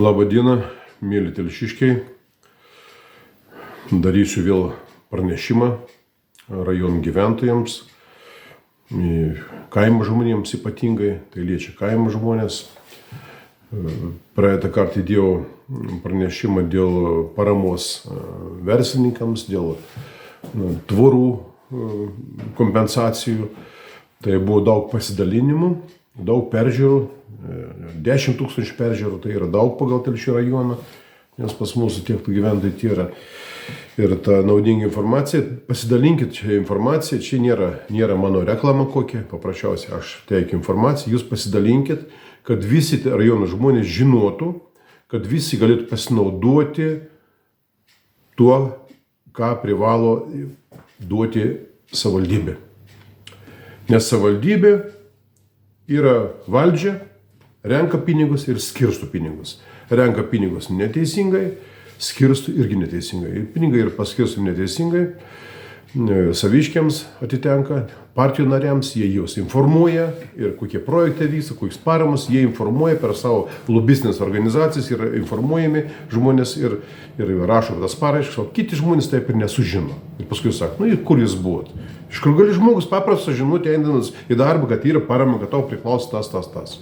Labą dieną, mėly telšiškiai. Darysiu vėl pranešimą rajonų gyventojams, kaimo žmonėms ypatingai, tai liečia kaimo žmonės. Praeitą kartą įdėjau pranešimą dėl paramos verslininkams, dėl tvorų kompensacijų. Tai buvo daug pasidalinimų, daug peržiūrų, 10 000 peržiūrų, tai yra daug pagal Telšių rajoną, nes pas mūsų tiek gyventojų tai yra. Ir ta naudinga informacija, pasidalinkit čia informaciją, čia nėra mano reklama kokia, paprasčiausiai aš teikiu informaciją, jūs pasidalinkit, kad visi rajono žmonės žinotų, kad visi galėtų pasinaudoti tuo, ką privalo duoti savivaldybė. Nes savivaldybė yra valdžia, renka pinigus ir skirsto pinigus. Renka pinigus neteisingai, skirsto irgi neteisingai. Ir pinigai ir paskirsto neteisingai, saviškiams atitenka, partijų nariams, jie juos informuoja ir kokie projektai vyksta, kokios paramos, jie informuoja per savo lobistinės organizacijas, yra informuojami žmonės ir rašo tas paraiškas, o kiti žmonės taip ir nesužino. Ir paskui sako, ir kur jūs buvot? Iš kur gali žmogus paprastas žinoti, eindamas į darbą, kad yra parama, kad tau priklauso tas.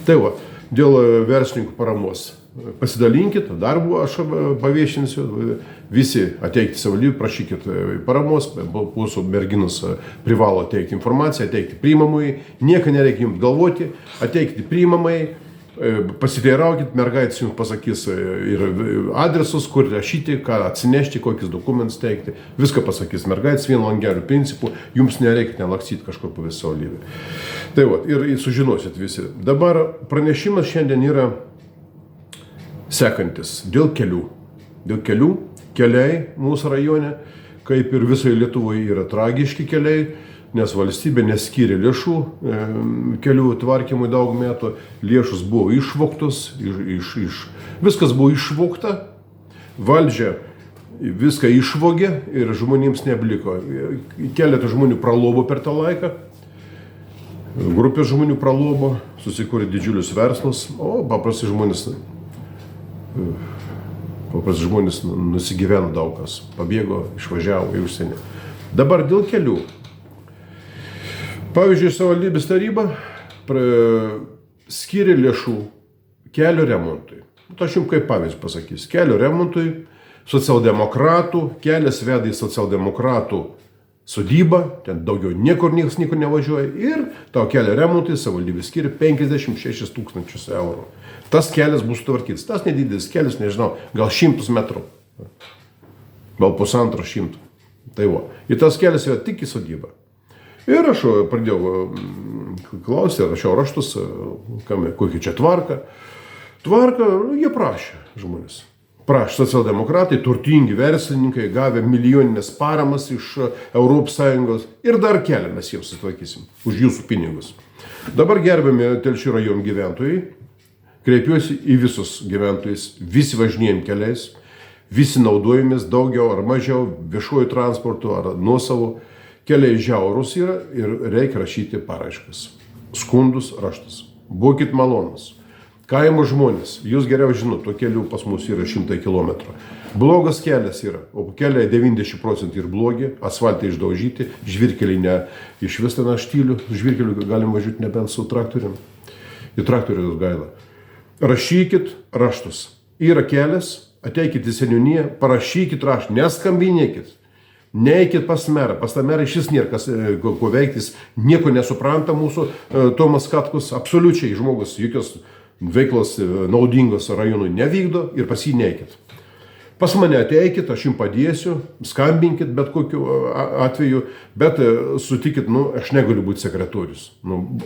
Tai va, dėl verslininkų paramos. Pasidalinkit, darbų aš paviešinsiu, visi ateikti savivaldybę, prašykit paramos, mūsų merginos privalo teikti informaciją, ateikti priimamai, nieko nereikia jums galvoti, ateikti priimamai, pasiteiraukit, mergaitės jums pasakys ir adresus, kur rašyti, ką atsinešti, kokius dokumentus teikti, viską pasakys mergaitės vienu langeliu principu, jums nereikia nelakstyti kažkur po visą savivaldybę. Tai va, ir sužinosit visi. Dabar pranešimas šiandien yra sekantis dėl kelių. Keliai mūsų rajone, kaip ir visoje Lietuvoje, yra tragiški keliai, nes valstybė neskyrė lėšų kelių tvarkymui daug metų, lėšus buvo išvogtos, viskas buvo išvogta, valdžia viską išvogė ir žmonėms nebeliko. Keletą žmonių pralobo per tą laiką, grupė žmonių pralobo, susikūrė didžiulius verslus, o paprasti žmonės nusigyveno daug kas, pabėgo, išvažiavo į užsienį. Dabar dėl kelių. Pavyzdžiui, savivaldybės taryba skyrė lėšų kelio remontui. Aš jums kaip pavyzdį pasakysiu. Kelio remontui socialdemokratų, kelias veda į socialdemokratų sodybą, ten daugiau niekur nevažiuoja ir tau kelio remontui savivaldybė skyrė 56 000 eurų. Tas kelias bus sutvarkytas. Tas nedidelis kelias, nežinau, gal 100 metrų, gal 150. Tai va. Ir tas kelias yra tik į sodybą. Ir aš pradėjau klausti, rašiau raštus, kokia čia tvarka. Tvarka, jie prašė žmonės. Prašė socialdemokratai, turtingi verslininkai, gavę milijoninės paramas iš ES ir dar kelią mes jiems sutvarkysim už jūsų pinigus. Dabar gerbiami Telšių rajonų gyventojai, kreipiuosi į visus gyventojus, visi važinėjam keliais, visi naudojamės daugiau ar mažiau viešuoju transportu ar nuosavu. Keliai žiaurūs yra ir reikia rašyti paraiškas, skundus, raštus. Būkit malonus. Kaimo žmonės, jūs geriau žinot, to kelių pas mus yra 100 km. Blogas kelias yra, o keliai 90% ir blogi, asfaltai išdaužyti, žvyrkeliai ne išvis ten štylių, žvyrkelių galim važiuoti nebent su traktorium. Į traktorius gaila. Rašykit raštus. Yra kelias, ateikit į seniūniją, parašykit raštą, neskambinėkit. Neikit pas merą, pas tą merą šis nėra, kas ko veiktis, nieko nesupranta mūsų Tomas Katkus, absoliučiai žmogus jokios veiklos naudingos rajonui nevykdo ir pas jį neikit. Pas mane ateikit, aš jums padėsiu, skambinkit bet kokiu atveju, bet sutikit, aš negaliu būti sekretorius.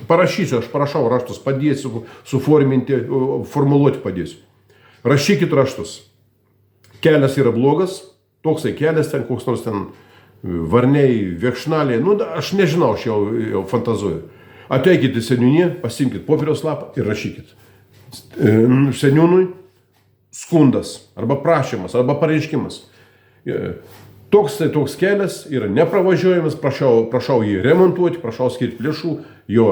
Parašysiu, aš parašau raštus, padėsiu, suforminti, formuluoti padėsiu. Rašykit raštus. Kelias yra blogas. Toksai kelias ten, koks nors ten varniai, viekšnaliai, aš nežinau, aš jau fantazuoju. Ateikit į seniūniją, pasimkit popieriaus lapą ir rašykit. Seniūnui skundas, arba prašymas, arba pareiškimas. Toks kelias yra nepravažiuojamas, prašau jį remontuoti, prašau skirti lėšų jo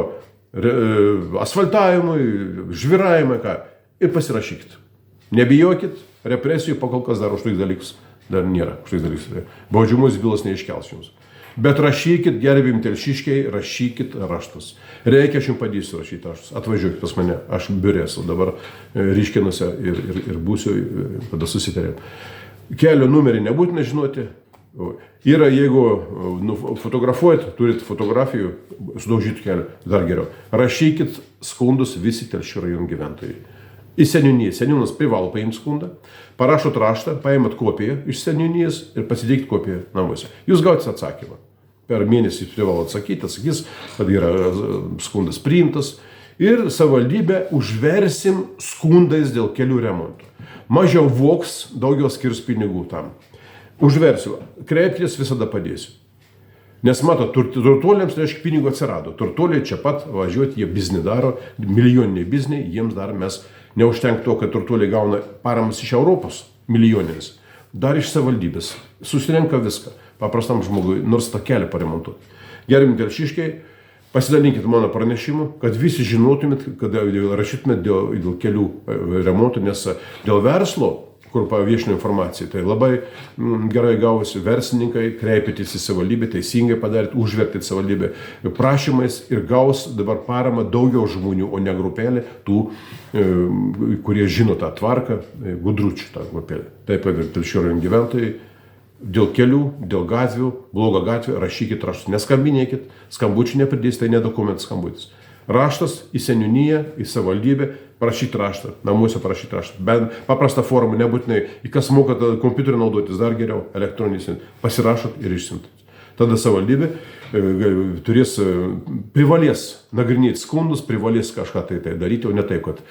asfaltavimui, žviravimui, ir pasirašykit. Nebijokit, represijų pakol kas dar už tais dalykus dar nėra. Už tais dalykus. Baudžiamos bylos neiškels jums. Bet rašykit, gerbim telšiškiai, rašykit raštus. Reikia, aš jums padėsiu rašyti raštus. Atvažiuokit pas mane, aš biure esu dabar ryškinuose ir būsiu, tada susitarėm. Kelio numerį nebūtina žinoti. Yra, jeigu fotografuojat, turit fotografijų, sudaužytų kelią, dar geriau. Rašykit skundus visi Telšių rajonų gyventojai. Į seniūniją. Seniūnas privalo paimti skundą, parašot raštą, paimat kopiją iš seniūnijos ir pasidėkit kopiją namuose. Jūs gausit atsakymą. Per mėnesį privalo atsakyti, atsakys, kad yra skundas priimtas. Ir savivaldybę užversim skundais dėl kelių remonto. Mažiau voks, daugiau skirs pinigų tam. Užversiu. Kreiptis visada padėsiu. Nes mato, turtuoliams, reiškia, pinigų atsirado. Turtuoliai čia pat važiuoti, jie biznį daro, milijoniniai bizniai, jiems dar mes neužtenk to, kad turtuoliai gauna paramas iš Europos milijoninis. Dar iš savivaldybės. Susirenka viską. Paprastam žmogui, nors tą kelią paremontuoti. Gerbimi telšiškiai, pasidalinkit mano pranešimu, kad visi žinotumėt, kad rašytumėt dėl kelių remontų, nes dėl verslo, kur paviešino informaciją, tai labai gerai gavosi verslininkai, kreipėtės į savivaldybę, teisingai padarėt, užvertėt savivaldybę prašymais ir gaus dabar paramą daugiau žmonių, o ne grupelė tų, kurie žino tą tvarką, gudručių tą grupelę. Taip ir Telšių rajonų gyventojai. Dėl kelių, dėl gatvių, blogo gatvė, rašykit raštus, neskambinėkit, skambučių nepridės, tai nedokumentas skambutis. Raštas į seniūniją, į savivaldybę, parašyti raštą, namuose parašyti raštą. Bet paprastą formą, nebūtinai, į kas moka kompiuterį naudotis, dar geriau, elektroninis, pasirašot ir išsimtat. Tada savivaldybė turės, privalės nagrinėti skundus, privalės kažką tai daryti, o ne taip, kad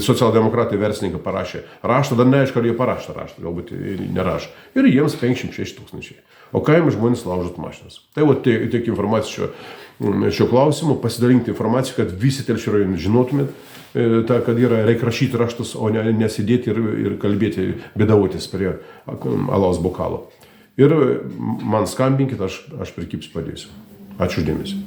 socialdemokratai verslininkai parašė raštą, dar neaišku, ar jie parašė raštą, galbūt nerašė. Ir jiems 56 000. O kaimo žmonės laužot mašinas. Tai tiek informacija šio klausimu, pasidalinkti informaciją, kad visi Telšių rajonai žinotumėt, kad reikia rašyti raštus, o ne nesėdėti ir kalbėti, bėdavotis prie alaus bokalo. Ir man skambinkit, aš prie kips padėsiu. Ačiū už dėmesį.